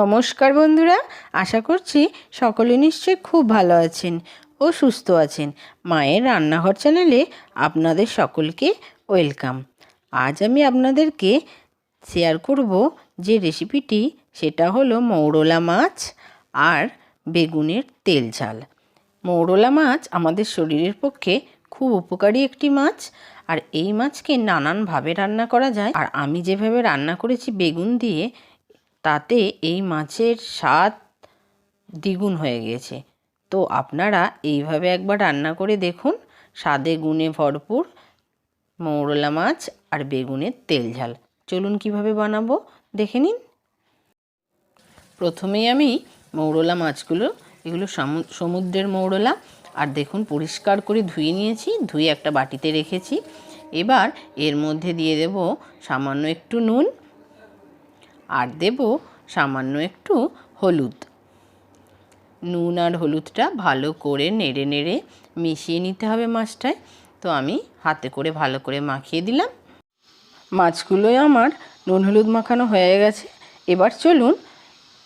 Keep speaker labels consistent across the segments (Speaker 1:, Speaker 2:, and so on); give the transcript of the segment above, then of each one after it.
Speaker 1: নমস্কার বন্ধুরা, আশা করছি সকলে নিশ্চয়ই খুব ভালো আছেন ও সুস্থ আছেন। মায়ের রান্নাঘর চ্যানেলে আপনাদের সকলকে ওয়েলকাম। আজ আমি আপনাদেরকে শেয়ার করব যে রেসিপিটি, সেটা হলো মৌরলা মাছ আর বেগুনের তেল ঝাল। মৌরলা মাছ আমাদের শরীরের পক্ষে খুব উপকারী একটি মাছ, আর এই মাছকে নানানভাবে রান্না করা যায়। আর আমি যেভাবে রান্না করেছি বেগুন দিয়ে, তাতে এই মাছের স্বাদ দ্বিগুণ হয়ে গেছে। তো আপনারা এইভাবে একবার রান্না করে দেখুন। স্বাদে গুণে ভরপুর মৌরলা মাছ আর বেগুনের তেল ঝাল। চলুন কিভাবে বানাবো দেখে নিন। প্রথমেই আমি মৌরলা মাছগুলো, এগুলো সমুদ্রের মৌরলা, আর দেখুন পরিষ্কার করে ধুয়ে নিয়েছি, ধুয়ে একটা বাটিতে রেখেছি। এবার এর মধ্যে দিয়ে দেব সামান্য একটু নুন, আর দেব সামান্য একটু হলুদ। নুন আর হলুদটা ভালো করে নেড়ে নেড়ে মিশিয়ে নিতে হবে মাছটায়। তো আমি হাতে করে ভালো করে মাখিয়ে দিলাম। মাছগুলোই আমার নুন হলুদ মাখানো হয়ে গেছে। এবার চলুন,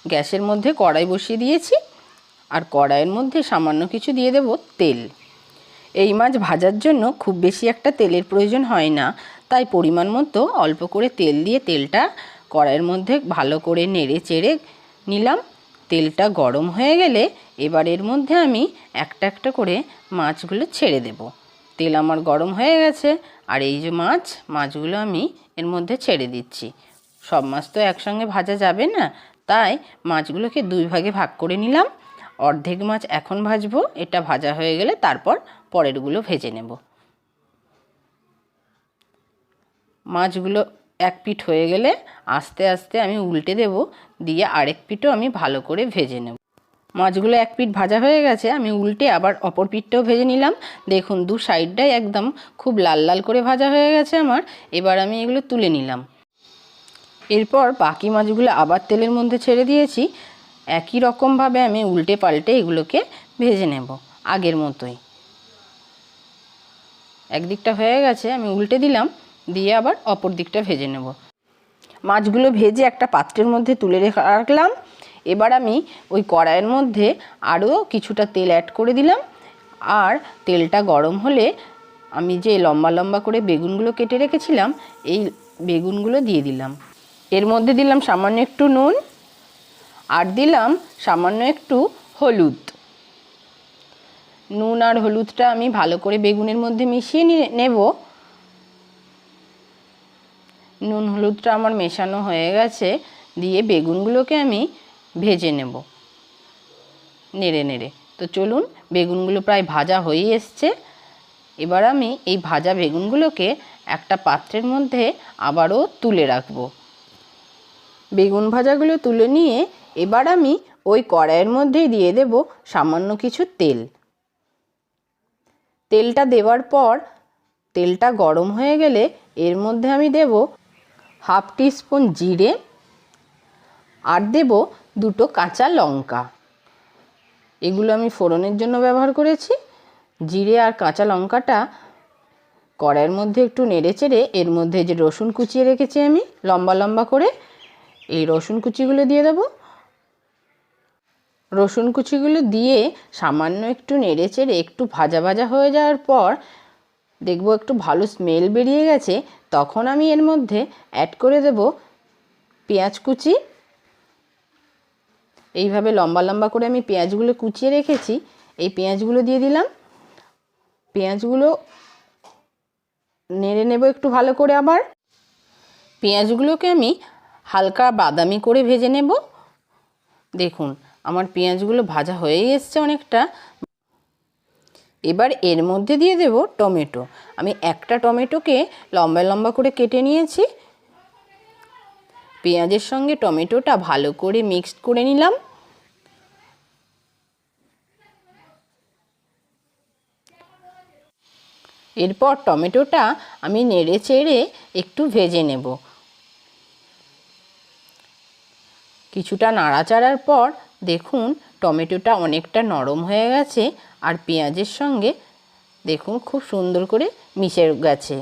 Speaker 1: গ্যাসের মধ্যে কড়াই বসিয়ে দিয়েছি, আর কড়াইয়ের মধ্যে সামান্য কিছু দিয়ে দেব তেল। এই মাছ ভাজার জন্য খুব বেশি একটা তেলের প্রয়োজন হয় না, তাই পরিমাণ মতো অল্প করে তেল দিয়ে তেলটা কড়াইয়ের মধ্যে ভালো করে নেড়ে চেড়ে নিলাম। তেলটা গরম হয়ে গেলে এবার এর মধ্যে আমি একটা একটা করে মাছগুলো ছেড়ে দেব। তেল আমার গরম হয়ে গেছে, আর এই যে মাছগুলো আমি এর মধ্যে ছেড়ে দিচ্ছি। সব মাছ তো একসঙ্গে ভাজা যাবে না, তাই মাছগুলোকে দুই ভাগে ভাগ করে নিলাম। অর্ধেক মাছ এখন ভাজবো, এটা ভাজা হয়ে গেলে তারপর পরেরগুলো ভেজে নেব। মাছগুলো এক পিঠ হয়ে গেলে আস্তে আস্তে আমি উল্টে দেব, দিয়ে আরেক পিঠও আমি ভালো করে ভেজে নেব। মাছগুলো এক পিঠ ভাজা হয়ে গেছে, আমি উল্টে আবার অপর পিঠটাও ভেজে নিলাম। দেখুন দু সাইডটাই একদম খুব লাল লাল করে ভাজা হয়ে গেছে আমার। এবার আমি এগুলো তুলে নিলাম। এরপর বাকি মাছগুলো আবার তেলের মধ্যে ছেড়ে দিয়েছি। একই রকমভাবে আমি উল্টে পাল্টে এগুলোকে ভেজে নেব আগের মতোই। একদিকটা হয়ে গেছে, আমি উল্টে দিলাম, দিয়ে আবার অপর দিকটা ভেজে নেব। মাছগুলো ভেজে একটা পাত্রের মধ্যে তুলে রাখলাম। এবার আমি ওই কড়াইয়ের মধ্যে আরও কিছুটা তেল অ্যাড করে দিলাম, আর তেলটা গরম হলে আমি যে লম্বা লম্বা করে বেগুনগুলো কেটে রেখেছিলাম, এই বেগুনগুলো দিয়ে দিলাম। এর মধ্যে দিলাম সামান্য একটু নুন, আর দিলাম সামান্য একটু হলুদ। নুন আর হলুদটা আমি ভালো করে বেগুনের মধ্যে মিশিয়ে নেব। নুন হলুদটা আমার মেশানো হয়ে গেছে, দিয়ে বেগুনগুলোকে আমি ভেজে নেব নেড়ে নেড়ে। তো চলুন, বেগুনগুলো প্রায় ভাজা হয়ে এসছে। এবার আমি এই ভাজা বেগুনগুলোকে একটা পাত্রের মধ্যে আবারও তুলে রাখবো। বেগুন ভাজাগুলো তুলে নিয়ে এবার আমি ওই কড়াইয়ের মধ্যেই দিয়ে দেব সামান্য কিছু তেল। তেলটা দেওয়ার পর তেলটা গরম হয়ে গেলে এর মধ্যে আমি দেব হাফ টিস্পুন জিরে, আর দেব দুটো কাঁচা লঙ্কা। এগুলো আমি ফোড়নের জন্য ব্যবহার করেছি। জিরে আর কাঁচা লঙ্কাটা কড়াইয়ের মধ্যে একটু নেড়ে চেড়ে এর মধ্যে যে রসুন কুচিয়ে রেখেছি আমি লম্বা লম্বা করে, এই রসুন কুচিগুলো দিয়ে দেব। রসুন কুচিগুলো দিয়ে সামান্য একটু নেড়ে চেড়ে একটু ভাজা ভাজা হয়ে যাওয়ার পর দেখব একটু ভালো স্মেল বেরিয়ে গেছে, তখন আমি এর মধ্যে অ্যাড করে দেব পেঁয়াজ কুচি। এইভাবে লম্বা লম্বা করে আমি পেঁয়াজগুলো কুচিয়ে রেখেছি, এই পেঁয়াজগুলো দিয়ে দিলাম। পেঁয়াজগুলো নেড়ে নেব একটু ভালো করে। আবার পেঁয়াজগুলোকে আমি হালকা বাদামি করে ভেজে নেব। দেখুন আমার পেঁয়াজগুলো ভাজা হয়ে এসছে অনেকটা। এবার এর মধ্যে দিয়ে দেব টমেটো। আমি একটা টমেটোকে লম্বা লম্বা করে কেটে নিয়েছি। পেঁয়াজের সঙ্গে টমেটোটা ভালো করে মিক্সড করে নিলাম। এরপর টমেটোটা আমি নেড়ে চেড়ে একটু ভেজে নেব। কিছুটা নাড়াচাড়ার পর দেখুন টমেটোটা অনেকটা নরম হয়ে গেছে, আর পেঁয়াজের সঙ্গে দেখুন খুব সুন্দর করে মিশে গেছে।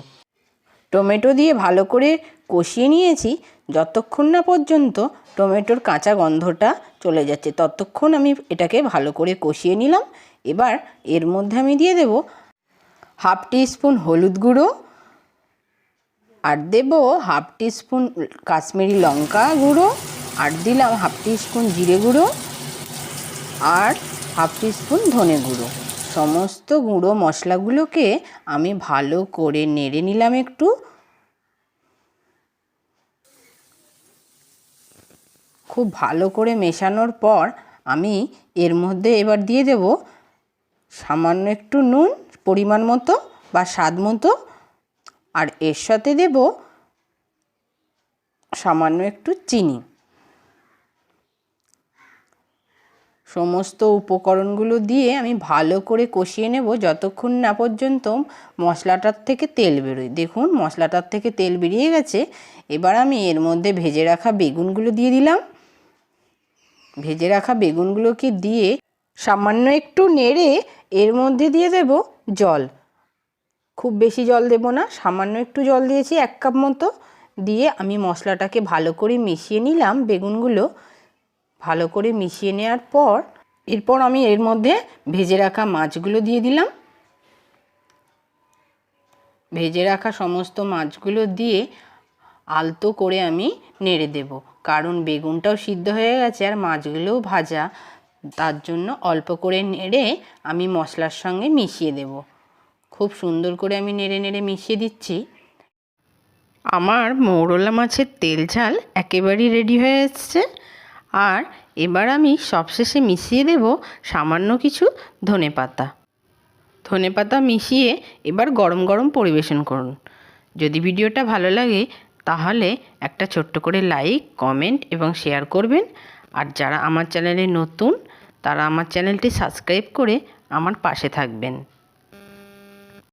Speaker 1: টমেটো দিয়ে ভালো করে কষিয়ে নিয়েছি। যতক্ষণ না পর্যন্ত টমেটোর কাঁচা গন্ধটা চলে যাচ্ছে ততক্ষণ আমি এটাকে ভালো করে কষিয়ে নিলাম। এবার এর মধ্যে আমি দিয়ে দেব হাফ টিস্পুন হলুদ গুঁড়ো, আর দেব হাফ টিস্পুন কাশ্মীরি লঙ্কা গুঁড়ো, আর দিলাম হাফ টিস্পুন জিরে গুঁড়ো, আর হাফ টিস্পুন ধনে গুঁড়ো। সমস্ত গুঁড়ো মশলাগুলোকে আমি ভালো করে নেড়ে নিলাম একটু। খুব ভালো করে মেশানোর পর আমি এর মধ্যে এবার দিয়ে দেব সামান্য একটু নুন, পরিমাণ মতো বা স্বাদ মতো, আর এর সাথে দেব সামান্য একটু চিনি। সমস্ত উপকরণগুলো দিয়ে আমি ভালো করে কষিয়ে নেব যতক্ষণ না পর্যন্ত মশলাটার থেকে তেল বেরোয়। দেখুন মশলাটার থেকে তেল বেরিয়ে গেছে। এবার আমি এর মধ্যে ভেজে রাখা বেগুনগুলো দিয়ে দিলাম। ভেজে রাখা বেগুনগুলোকে দিয়ে সামান্য একটু নেড়ে এর মধ্যে দিয়ে দেব জল। খুব বেশি জল দেব না, সামান্য একটু জল দিয়েছি 1 কাপ মতো। দিয়ে আমি মশলাটাকে ভালো করে মিশিয়ে নিলাম। বেগুনগুলো ভালো করে মিশিয়ে নেওয়ার পর এরপর আমি এর মধ্যে ভেজে রাখা মাছগুলো দিয়ে দিলাম। ভেজে রাখা সমস্ত মাছগুলো দিয়ে আলতো করে আমি নেড়ে দেব, কারণ বেগুনটাও সিদ্ধ হয়ে গেছে আর মাছগুলোও ভাজা, তার জন্য অল্প করে নেড়ে আমি মশলার সঙ্গে মিশিয়ে দেব। খুব সুন্দর করে আমি নেড়ে নেড়ে মিশিয়ে দিচ্ছি। আমার মৌরলা মাছের তেল ঝাল একেবারেই রেডি হয়ে এসছে। আর এবার আমি সবশেষে মিশিয়ে দেব সামান্য কিছু ধনেপাতা। ধনেপাতা মিশিয়ে এবার গরম গরম পরিবেশন করুন। যদি ভিডিওটা ভালো লাগে তাহলে একটা ছোট্ট করে লাইক, কমেন্ট এবং শেয়ার করবেন। আর যারা আমার চ্যানেলে নতুন তারা আমার চ্যানেলটি সাবস্ক্রাইব করে আমার পাশে থাকবেন।